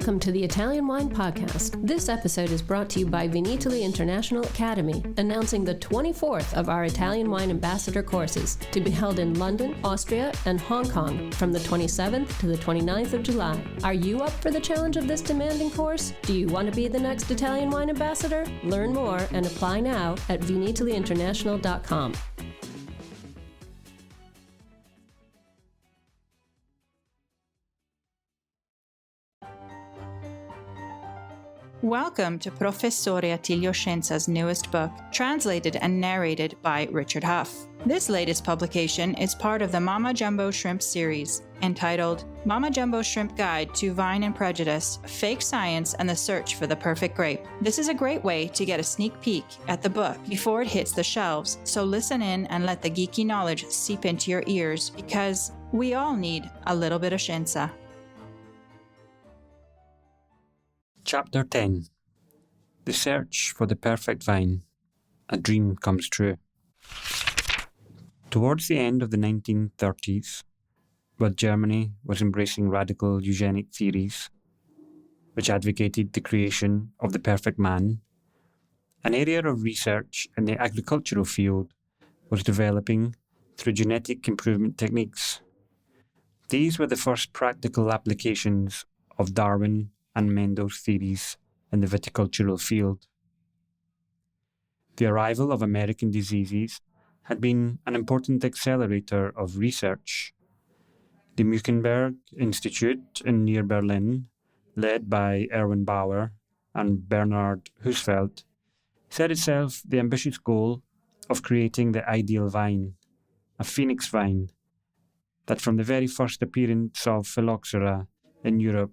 Welcome to the Italian Wine Podcast. This episode is brought to you by Viticulture International Academy, announcing the 24th of our Italian Wine Ambassador courses to be held in London, Austria, and Hong Kong from the 27th to the 29th of July. Are you up for the challenge of this demanding course? Do you want to be the next Italian Wine Ambassador? Learn more and apply now at viticultureinternational.com. Welcome to Professore Attilio Scienza's newest book, translated and narrated by Richard Hough. This latest publication is part of the Mama Jumbo Shrimp series, entitled Mama Jumbo Shrimp Guide to Vine Prejudice, Fake Science and the Search for the Perfect Grape. This is a great way to get a sneak peek at the book before it hits the shelves, so listen in and let the geeky knowledge seep into your ears, because we all need a little bit of Scienza. Chapter 10. The Search for the Perfect Vine. A Dream Comes True. Towards the end of the 1930s, while Germany was embracing radical eugenic theories, which advocated the creation of the perfect man, an area of research in the agricultural field was developing through genetic improvement techniques. These were the first practical applications of Darwin and Mendel's theories in the viticultural field. The arrival of American diseases had been an important accelerator of research. The Muckenberg Institute near Berlin, led by Erwin Bauer and Bernhard Husfeld, set itself the ambitious goal of creating the ideal vine, a phoenix vine, that from the very first appearance of phylloxera in Europe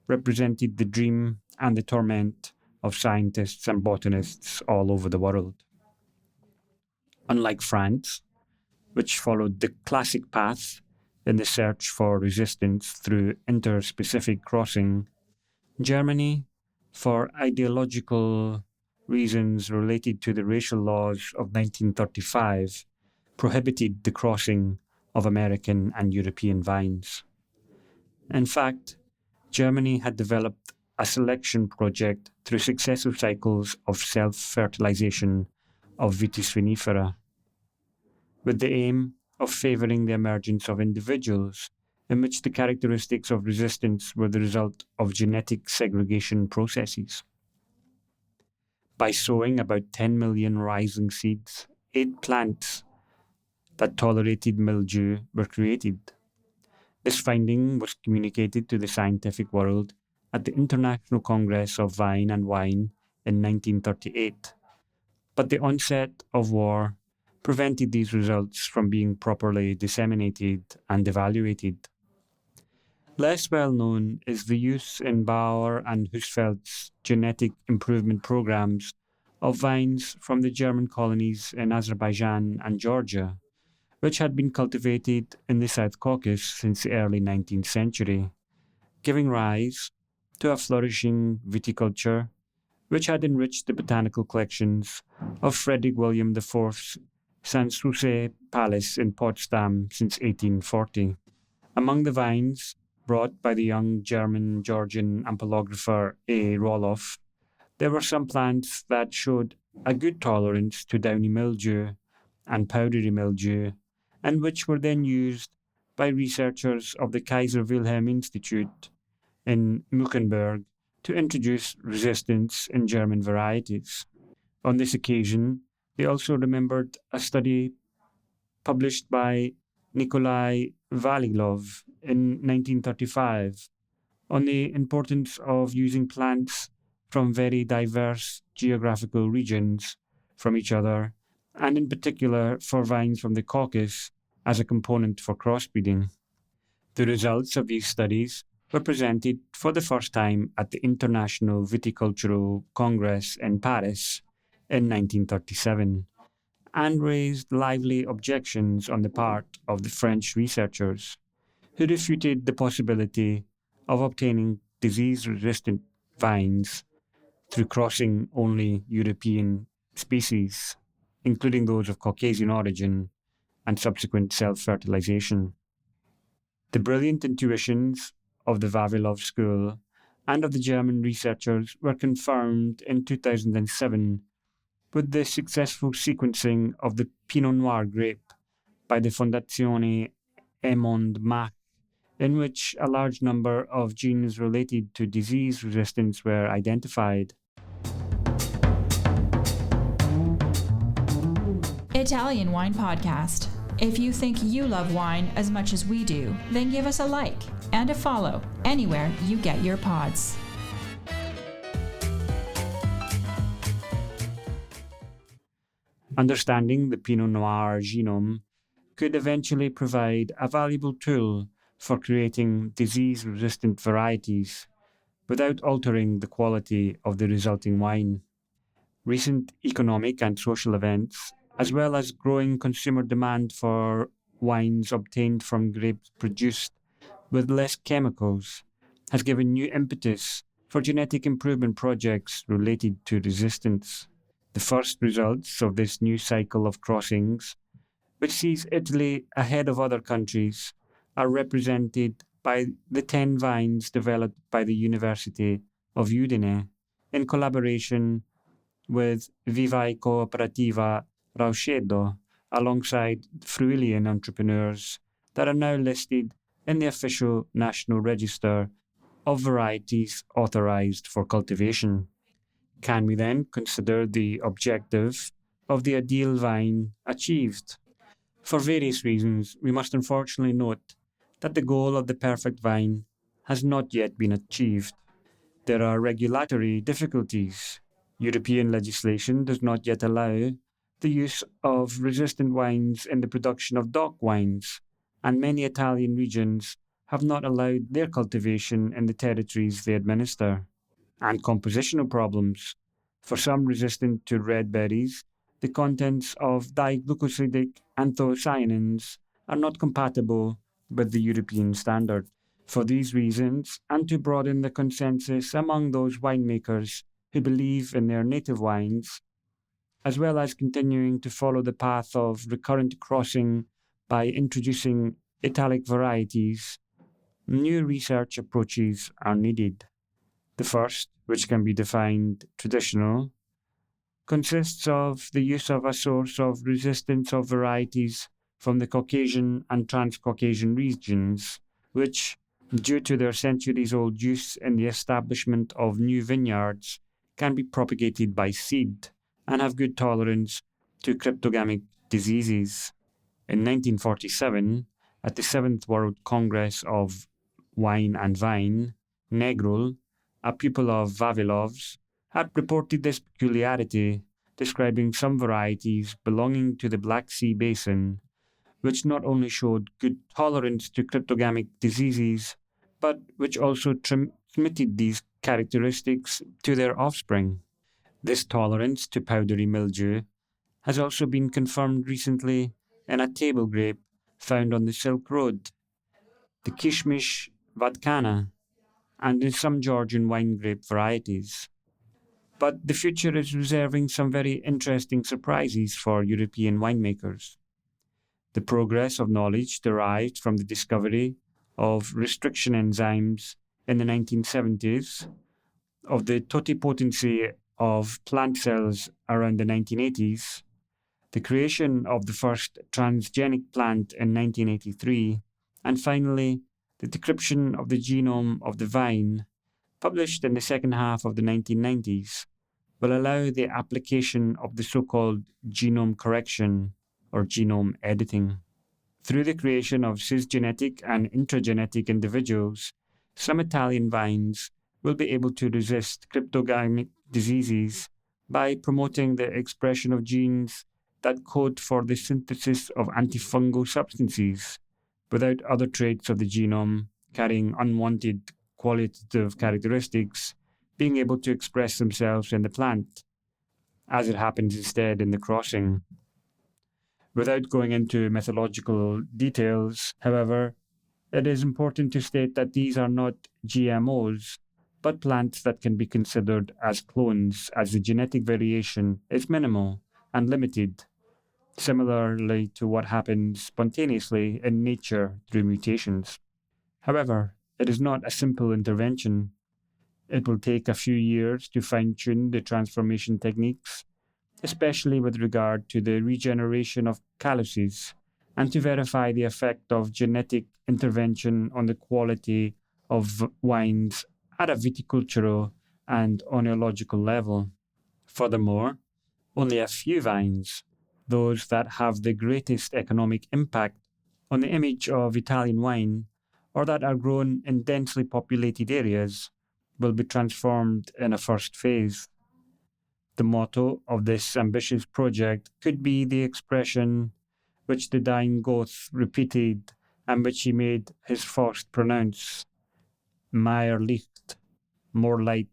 represented the dream and the torment of scientists and botanists all over the world. Unlike France, which followed the classic path in the search for resistance through interspecific crossing, Germany, for ideological reasons related to the racial laws of 1935, prohibited the crossing of American and European vines. In fact, Germany had developed a selection project through successive cycles of self-fertilization of Vitis vinifera, with the aim of favouring the emergence of individuals in which the characteristics of resistance were the result of genetic segregation processes. By sowing about 10 million rising seeds, 8 plants that tolerated mildew were created. This finding was communicated to the scientific world at the International Congress of Vine and Wine in 1938, but the onset of war prevented these results from being properly disseminated and evaluated. Less well known is the use in Bauer and Husfeld's genetic improvement programs of vines from the German colonies in Azerbaijan and Georgia, which had been cultivated in the South Caucasus since the early 19th century, giving rise to a flourishing viticulture which had enriched the botanical collections of Frederick William IV's Sanssouci Palace in Potsdam since 1840. Among the vines brought by the young German-Georgian ampelographer A. Roloff, there were some plants that showed a good tolerance to downy mildew and powdery mildew, and which were then used by researchers of the Kaiser Wilhelm Institute in Muckenberg to introduce resistance in German varieties. On this occasion, they also remembered a study published by Nikolai Valiglov in 1935 on the importance of using plants from very diverse geographical regions from each other, and in particular for vines from the Caucasus as a component for crossbreeding. The results of these studies were presented for the first time at the International Viticultural Congress in Paris in 1937, and raised lively objections on the part of the French researchers, who refuted the possibility of obtaining disease-resistant vines through crossing only European species, including those of Caucasian origin, and subsequent self-fertilization. The brilliant intuitions of the Vavilov school and of the German researchers were confirmed in 2007 with the successful sequencing of the Pinot Noir grape by the Fondazione Emond Mach, in which a large number of genes related to disease resistance were identified. Italian Wine Podcast. If you think you love wine as much as we do, then give us a like and a follow anywhere you get your pods. Understanding the Pinot Noir genome could eventually provide a valuable tool for creating disease-resistant varieties without altering the quality of the resulting wine. Recent economic and social events, as well as growing consumer demand for wines obtained from grapes produced with less chemicals, has given new impetus for genetic improvement projects related to resistance. The first results of this new cycle of crossings, which sees Italy ahead of other countries, are represented by the 10 vines developed by the University of Udine in collaboration with Vivae Cooperativa Rauscedo, alongside Friulian entrepreneurs that are now listed in the official National Register of Varieties authorized for cultivation. Can we then consider the objective of the ideal vine achieved? For various reasons, we must unfortunately note that the goal of the perfect vine has not yet been achieved. There are regulatory difficulties. European legislation does not yet allow the use of resistant wines in the production of DOC wines, and many Italian regions have not allowed their cultivation in the territories they administer. And compositional problems. For some resistant to red berries, the contents of diglucosidic anthocyanins are not compatible with the European standard. For these reasons, and to broaden the consensus among those winemakers who believe in their native wines, as well as continuing to follow the path of recurrent crossing by introducing italic varieties, new research approaches are needed. The first, which can be defined traditional, consists of the use of a source of resistance of varieties from the Caucasian and Transcaucasian regions, which, due to their centuries-old use in the establishment of new vineyards, can be propagated by seed and have good tolerance to cryptogamic diseases. In 1947, at the 7th World Congress of Wine and Vine, Negrul, a pupil of Vavilov's, had reported this peculiarity, describing some varieties belonging to the Black Sea Basin, which not only showed good tolerance to cryptogamic diseases, but which also transmitted these characteristics to their offspring. This tolerance to powdery mildew has also been confirmed recently in a table grape found on the Silk Road, the Kishmish Vadkana, and in some Georgian wine grape varieties. But the future is reserving some very interesting surprises for European winemakers. The progress of knowledge derived from the discovery of restriction enzymes in the 1970s, of the totipotency of plant cells around the 1980s, the creation of the first transgenic plant in 1983, and finally, the decryption of the genome of the vine, published in the second half of the 1990s, will allow the application of the so-called genome correction or genome editing. Through the creation of cisgenetic and intragenetic individuals, some Italian vines will be able to resist cryptogamic diseases by promoting the expression of genes that code for the synthesis of antifungal substances, without other traits of the genome carrying unwanted qualitative characteristics being able to express themselves in the plant, as it happens instead in the crossing. Without going into methodological details, however, it is important to state that these are not GMOs, but plants that can be considered as clones, as the genetic variation is minimal and limited, similarly to what happens spontaneously in nature through mutations. However, it is not a simple intervention. It will take a few years to fine-tune the transformation techniques, especially with regard to the regeneration of calyces, and to verify the effect of genetic intervention on the quality of wines at a viticultural and oenological level. Furthermore, only a few vines, those that have the greatest economic impact on the image of Italian wine, or that are grown in densely populated areas, will be transformed in a first phase. The motto of this ambitious project could be the expression which the dying Goth repeated and which he made his first pronounce, Mehr Licht, more light,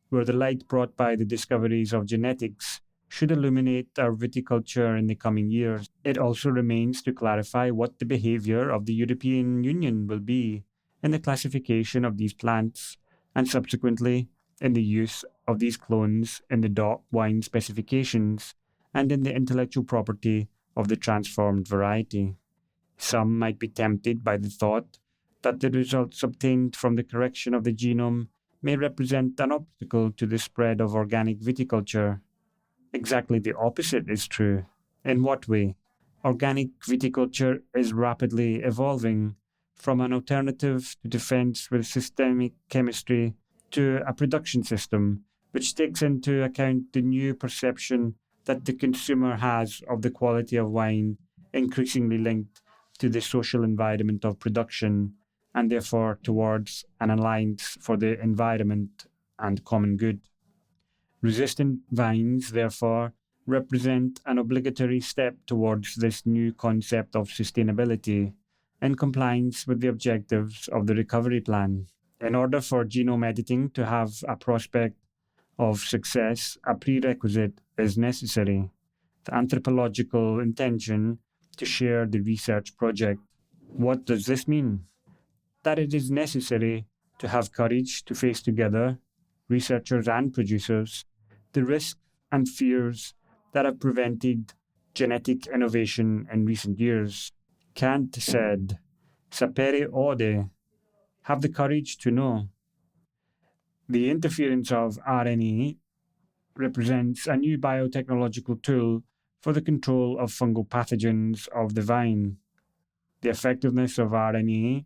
where the light brought by the discoveries of genetics should illuminate our viticulture in the coming years. It also remains to clarify what the behavior of the European Union will be in the classification of these plants, and subsequently in the use of these clones in the DOC wine specifications and in the intellectual property of the transformed variety. Some might be tempted by the thought that the results obtained from the correction of the genome may represent an obstacle to the spread of organic viticulture. Exactly the opposite is true. In what way? Organic viticulture is rapidly evolving from an alternative to defense with systemic chemistry to a production system which takes into account the new perception that the consumer has of the quality of wine, increasingly linked to the social environment of production, and therefore towards an alliance for the environment and common good. Resistant vines, therefore, represent an obligatory step towards this new concept of sustainability in compliance with the objectives of the recovery plan. In order for genome editing to have a prospect of success, a prerequisite is necessary: the anthropological intention to share the research project. What does this mean? That it is necessary to have courage to face together, researchers and producers, the risks and fears that have prevented genetic innovation in recent years. Kant said, sapere aude, have the courage to know. The interference of RNA represents a new biotechnological tool for the control of fungal pathogens of the vine. The effectiveness of RNA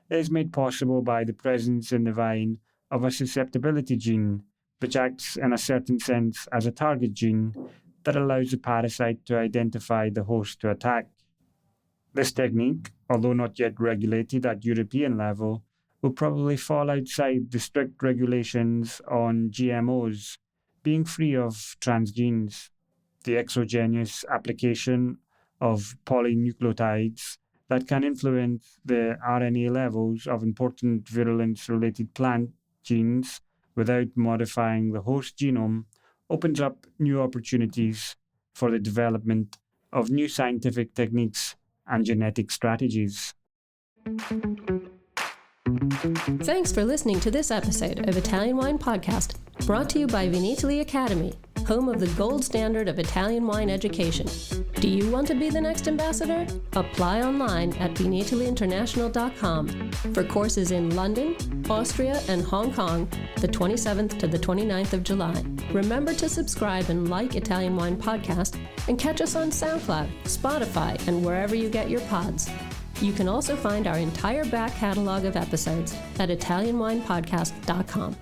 is made possible by the presence in the vine of a susceptibility gene, which acts in a certain sense as a target gene that allows the parasite to identify the host to attack. This technique, although not yet regulated at European level, will probably fall outside the strict regulations on GMOs, being free of transgenes. The exogenous application of polynucleotides that can influence the RNA levels of important virulence-related plant genes without modifying the host genome opens up new opportunities for the development of new scientific techniques and genetic strategies. Thanks for listening to this episode of Italian Wine Podcast, brought to you by Vine Academy, home of the gold standard of Italian wine education. Do you want to be the next ambassador? Apply online at vinitalyinternational.com for courses in London, Austria, and Hong Kong, the 27th to the 29th of July. Remember to subscribe and like Italian Wine Podcast, and catch us on SoundCloud, Spotify, and wherever you get your pods. You can also find our entire back catalog of episodes at ItalianWinePodcast.com.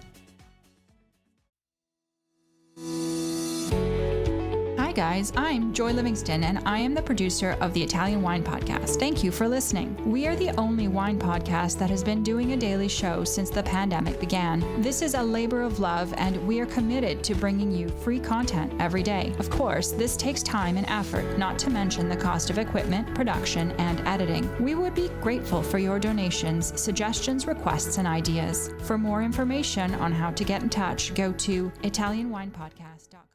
Hi guys, I'm Joy Livingston and I am the producer of the Italian Wine Podcast. Thank you for listening. We are the only wine podcast that has been doing a daily show since the pandemic began. This is a labor of love and we are committed to bringing you free content every day. Of course, this takes time and effort, not to mention the cost of equipment, production, and editing. We would be grateful for your donations, suggestions, requests, and ideas. For more information on how to get in touch, go to ItalianWinePodcast.com.